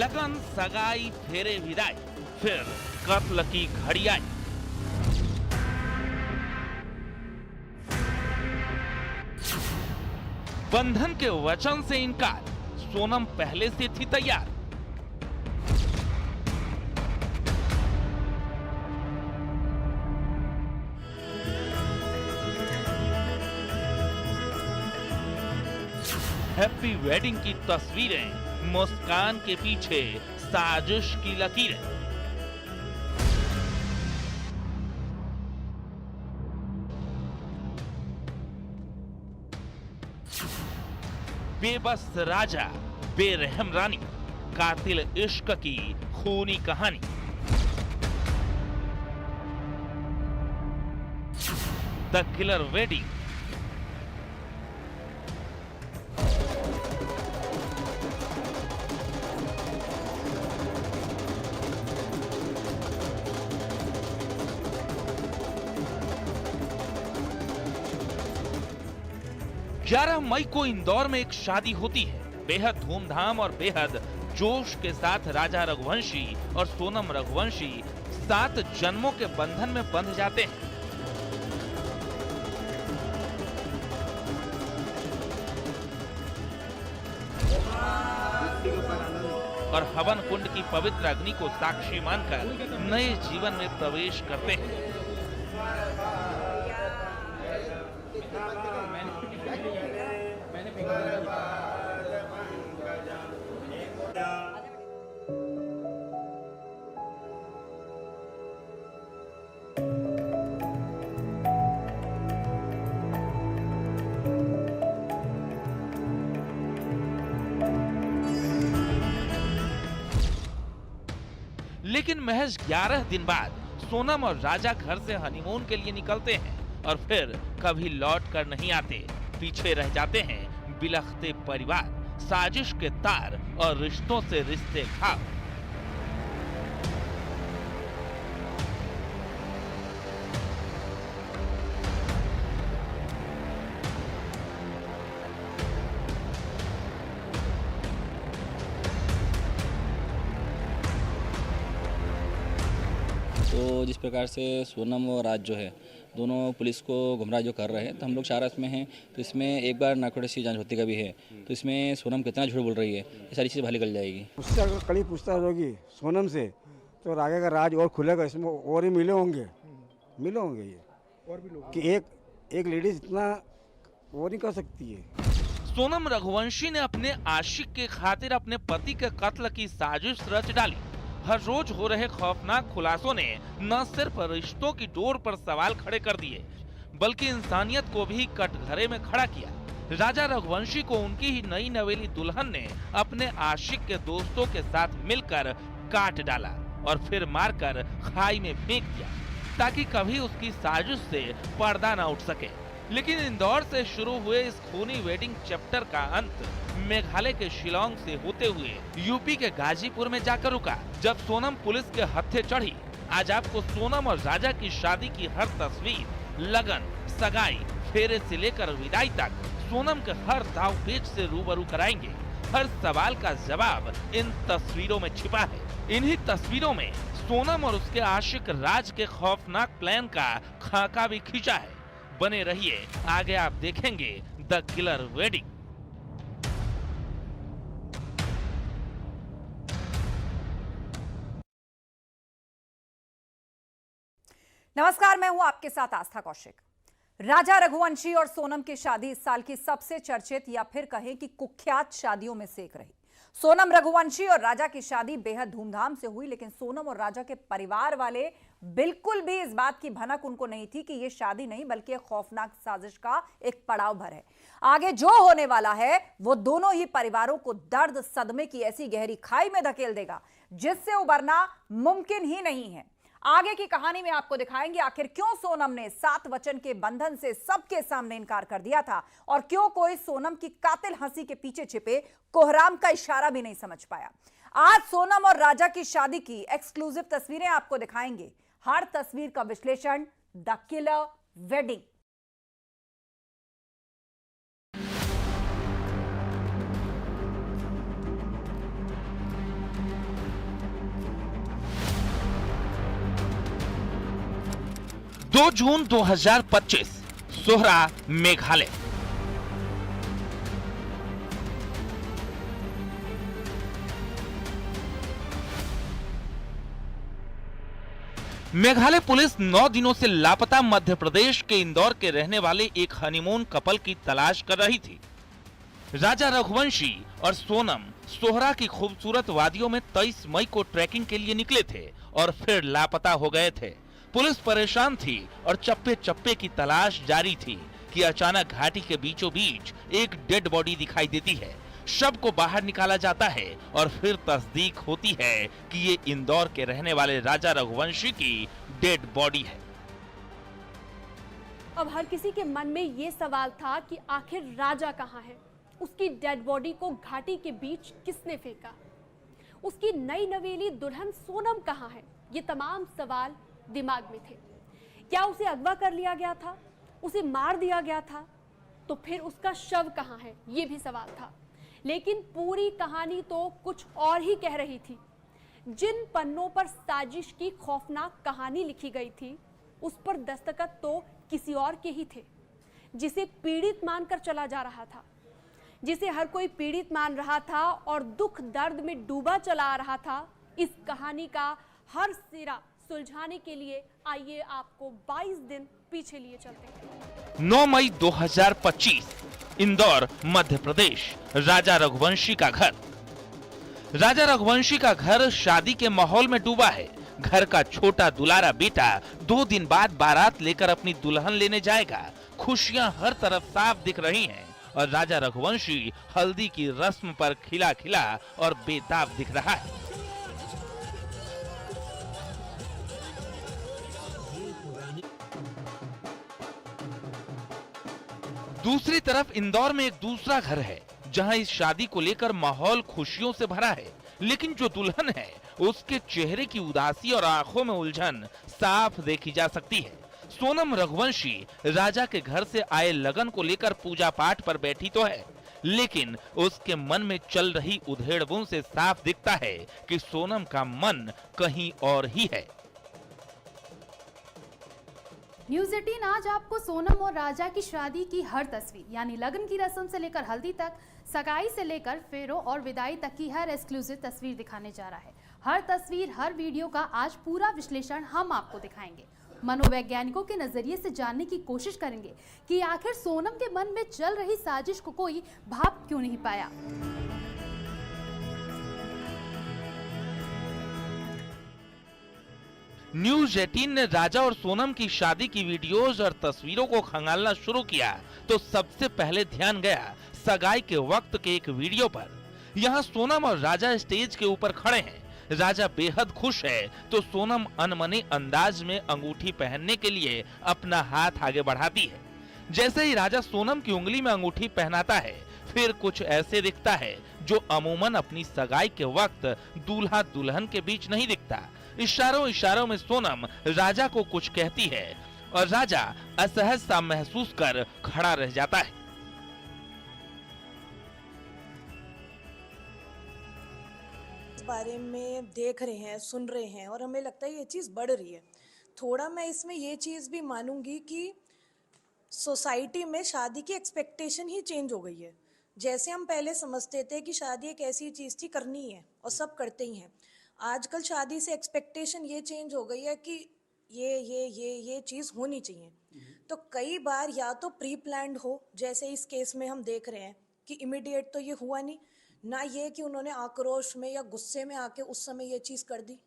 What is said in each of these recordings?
लगन, सगाई, फेरे विदाई, फिर कत्ल की घड़ी आई। बंधन के वचन से इनकार, सोनम पहले से थी तैयार। हैप्पी वेडिंग की तस्वीरें, मुस्कान के पीछे साजिश की लकीरें। बेबस राजा, बेरहम रानी, कातिल इश्क की खूनी कहानी। The killer wedding. ग्यारह मई को इंदौर में एक शादी होती है। बेहद धूमधाम और बेहद जोश के साथ राजा रघुवंशी और सोनम रघुवंशी 7 जन्मों के बंधन में बंध जाते हैं। और हवन कुंड की पवित्र अग्नि को साक्षी मानकर नए जीवन में प्रवेश करते हैं। लेकिन महज 11 दिन बाद सोनम और राजा घर से हनीमून के लिए निकलते हैं और फिर कभी लौट कर नहीं आते। पीछे रह जाते हैं बिलखते परिवार, साजिश के तार और रिश्तों से रिश्ते घाव। तो जिस प्रकार से सोनम और राज जो है दोनों पुलिस को गुमराह जो कर रहे हैं, तो हम लोग चाह रहे हैं तो इसमें एक बार नार्कोटिक्स की जांच होती का भी है, तो इसमें सोनम कितना झूठ बोल रही है, ये सारी चीज़ बाहर निकल जाएगी। उससे अगर कड़ी पूछताछ होगी सोनम से तो आगे का राज और खुलेगा। इसमें और ही मिले होंगे ये और भी लोग कि एक लेडीज इतना वो नहीं कर सकती है। सोनम रघुवंशी ने अपने आशिक के खातिर अपने पति के कत्ल की साजिश रच डाली। हर रोज हो रहे खौफनाक खुलासों ने न सिर्फ रिश्तों की डोर पर सवाल खड़े कर दिए, बल्कि इंसानियत को भी कटघरे में खड़ा किया। राजा रघुवंशी को उनकी ही नई नवेली दुल्हन ने अपने आशिक के दोस्तों के साथ मिलकर काट डाला और फिर मारकर खाई में फेंक दिया, ताकि कभी उसकी साजिश से पर्दा न उठ सके। लेकिन इंदौर से शुरू हुए इस खूनी वेडिंग चैप्टर का अंत मेघालय के शिलांग से होते हुए यूपी के गाजीपुर में जाकर रुका, जब सोनम पुलिस के हत्थे चढ़ी। आज आपको सोनम और राजा की शादी की हर तस्वीर, लगन, सगाई, फेरे से लेकर विदाई तक सोनम के हर दाव पेच से रूबरू कराएंगे। हर सवाल का जवाब इन तस्वीरों में छिपा है। इन्हीं तस्वीरों में सोनम और उसके आशिक राज के खौफनाक प्लान का खाका भी खींचा है। बने रहिए, आगे आप देखेंगे द किलर वेडिंग। नमस्कार, मैं हूं आपके साथ आस्था कौशिक। राजा रघुवंशी और सोनम की शादी इस साल की सबसे चर्चित या फिर कहें कि कुख्यात शादियों में से एक रही। सोनम रघुवंशी और राजा की शादी बेहद धूमधाम से हुई, लेकिन सोनम और राजा के परिवार वाले बिल्कुल भी इस बात की भनक उनको नहीं थी कि यह शादी नहीं बल्कि एक खौफनाक साजिश का एक पड़ाव भर है। आगे जो होने वाला है वो दोनों ही परिवारों को दर्द सदमे की ऐसी गहरी खाई में धकेल देगा जिससे उबरना मुमकिन ही नहीं है। आगे की कहानी में आपको दिखाएंगे आखिर क्यों सोनम ने 7 वचन के बंधन से सबके सामने इनकार कर दिया था और क्यों कोई सोनम की कातिल हंसी के पीछे छिपे कोहराम का इशारा भी नहीं समझ पाया। आज सोनम और राजा की शादी की एक्सक्लूसिव तस्वीरें आपको दिखाएंगे, हर तस्वीर का विश्लेषण, the killer wedding. 2 June 2025 Sohra, Meghalaya. Meghalaya police 9 दिनों से लापता मध्य प्रदेश के इंदौर के रहने वाले एक हनीमून कपल की तलाश कर रही थी। राजा रघुवंशी और सोनम सोहरा की खूबसूरत वादियों में 23 मई को ट्रैकिंग के लिए निकले थे और फिर लापता हो गए थे। पुलिस परेशान थी और चप्पे चप्पे की तलाश जारी थी कि अचानक घाटी के बीचों बीच एक डेड बॉडी दिखाई देती है। शव को बाहर निकाला जाता है और फिर तस्दीक होती है कि ये इंदौर के रहने वाले राजा रघुवंशी की डेड बॉडी है। अब हर किसी के मन में ये सवाल था कि आखिर राजा कहाँ है? उसकी डेड बॉडी को घाटी के बीच किसने फेंका? उसकी नई नवेली दुल्हन सोनम कहाँ है? ये तमाम सवाल दिमाग में थे। क्या उसे अगवा कर लिया गया था? उसे मार दिया गया था? तो फिर उसका शव कहाँ है? ये भी सवाल था। लेकिन पूरी कहानी तो कुछ और ही कह रही थी। जिन पन्नों पर साजिश की खौफनाक कहानी लिखी गई थी, उस पर दस्तखत तो किसी और के ही थे, जिसे पीड़ित मानकर चला जा रहा था, जिसे हर कोई पीड़ित मान रहा था और दुख दर्द में डूबा चला आ रहा था। इस कहानी का हर सिरा सुलझाने के लिए आइए आपको 22 दिन पीछे लिए चलते हैं। 9 मई 2025 इंदौर, मध्य प्रदेश। राजा रघुवंशी का घर। राजा रघुवंशी का घर शादी के माहौल में डूबा है। घर का छोटा दुलारा बेटा 2 दिन बाद बारात लेकर अपनी दुल्हन लेने जाएगा। खुशियां हर तरफ साफ दिख रही हैं और राजा रघुवंशी हल्दी की रस्म पर खिला खिला और बेताब दिख रहा है। दूसरी तरफ इंदौर में एक दूसरा घर है, जहां इस शादी को लेकर माहौल खुशियों से भरा है, लेकिन जो दुल्हन है उसके चेहरे की उदासी और आंखों में उलझन साफ देखी जा सकती है। सोनम रघुवंशी राजा के घर से आए लगन को लेकर पूजा पाठ पर बैठी तो है, लेकिन उसके मन में चल रही उधेड़-बुन से साफ दिखता है कि सोनम का मन कहीं और ही है। न्यूज़ 18 आज आपको सोनम और राजा की शादी की हर तस्वीर, यानी लगन की रस्म से लेकर हल्दी तक, सगाई से लेकर फेरों और विदाई तक की हर एक्सक्लूसिव तस्वीर दिखाने जा रहा है। हर तस्वीर, हर वीडियो का आज पूरा विश्लेषण हम आपको दिखाएंगे। मनोवैज्ञानिकों के नजरिए से जानने की कोशिश करेंगे कि आखिर सोनम के मन में चल रही साजिश को कोई भाप क्यों नहीं पाया। न्यूज़ 18 ने राजा और सोनम की शादी की वीडियोस और तस्वीरों को खंगालना शुरू किया तो सबसे पहले ध्यान गया सगाई के वक्त के एक वीडियो पर। यहाँ सोनम और राजा स्टेज के ऊपर खड़े हैं। राजा बेहद खुश है तो सोनम अनमने अंदाज में अंगूठी पहनने के लिए अपना हाथ आगे बढ़ाती है। जैसे ही राजा सोनम की उंगली में अंगूठी पहनाता है, फिर कुछ ऐसे दिखता है जो अमूमन अपनी सगाई के वक्त दूल्हा दुल्हन के बीच नहीं दिखता। इशारों इशारों में सोनम राजा को कुछ कहती है और राजा असहज सा महसूस कर खड़ा रह जाता है। इस बारे में देख रहे हैं, सुन रहे हैं और हमें लगता है ये चीज़ बढ़ रही है। थोड़ा मैं इसमें ये चीज़ भी मानूंगी कि सोसाइटी में शादी की एक्सपेक्टेशन ही चेंज हो गई है। जैसे हम पहले समझते थे कि शादी एक ऐसी चीज़ थी, करनी है और सब करते ही हैं, आजकल शादी से एक्सपेक्टेशन ये चेंज हो गई है कि ये चीज़ होनी चाहिए। तो कई बार या तो प्री प्लान्ड हो, जैसे इस केस में हम देख रहे हैं कि इमीडिएट तो ये हुआ नहीं ना, ये कि उन्होंने आक्रोश में या गुस्से में आके उस समय ये चीज़ कर दी।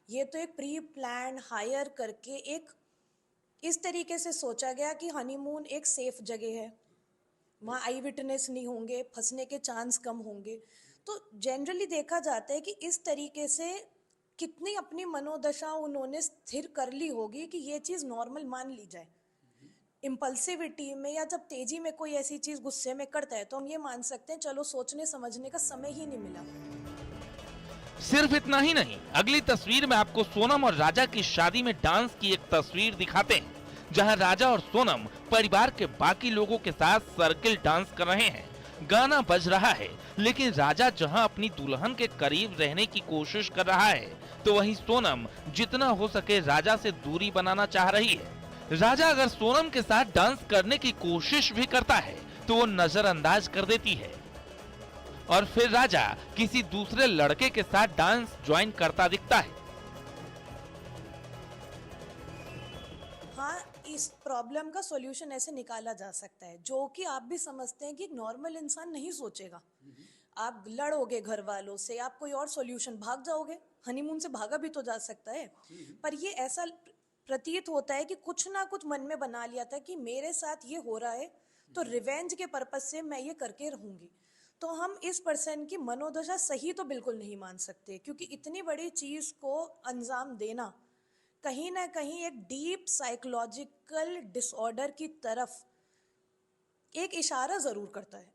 ये तो एक प्री प्लान हायर करके एक इस तरीके से सोचा गया कि हनीमून एक सेफ जगह है, वहाँ आई विटनेस नहीं होंगे, फंसने के चांस कम होंगे। तो जनरली देखा जाता है कि इस तरीके से कितनी अपनी मनोदशा उन्होंने स्थिर कर ली होगी कि ये चीज़ नॉर्मल मान ली जाए। इम्पल्सिविटी में या जब तेजी में कोई ऐसी चीज़ गुस्से में करता है तो हम ये मान सकते हैं चलो सोचने समझने का समय ही नहीं मिला। सिर्फ इतना ही नहीं, अगली तस्वीर में आपको सोनम और राजा की शादी में डांस की एक तस्वीर दिखाते हैं, जहां राजा और सोनम परिवार के बाकी लोगों के साथ सर्किल डांस कर रहे हैं। गाना बज रहा है, लेकिन राजा जहां अपनी दुल्हन के करीब रहने की कोशिश कर रहा है, तो वहीं सोनम जितना हो सके राजा से दूरी बनाना चाह रही है। राजा अगर सोनम के साथ डांस करने की कोशिश भी करता है तो वो नजरअंदाज कर देती है और फिर राजा किसी दूसरे लड़के के साथ डांस ज्वाइन करता दिखता है। हाँ, इस प्रॉब्लम का सॉल्यूशन ऐसे निकाला जा सकता है जो कि आप भी समझते हैं कि एक नॉर्मल इंसान नहीं सोचेगा। आप लड़ोगे घर वालों से, आप कोई और सॉल्यूशन, भाग जाओगे, हनीमून से भागा भी तो जा सकता है। पर ये ऐसा प्रतीत होता है कि कुछ ना कुछ मन में बना लिया था कि मेरे साथ ये हो रहा है तो रिवेंज के पर्पज से मैं ये करके रहूंगी। तो हम इस पर्सन की मनोदशा सही तो बिल्कुल नहीं मान सकते, क्योंकि इतनी बड़ी चीज को अंजाम देना कहीं ना कहीं एक डीप साइकोलॉजिकल डिसऑर्डर की तरफ एक इशारा जरूर करता है।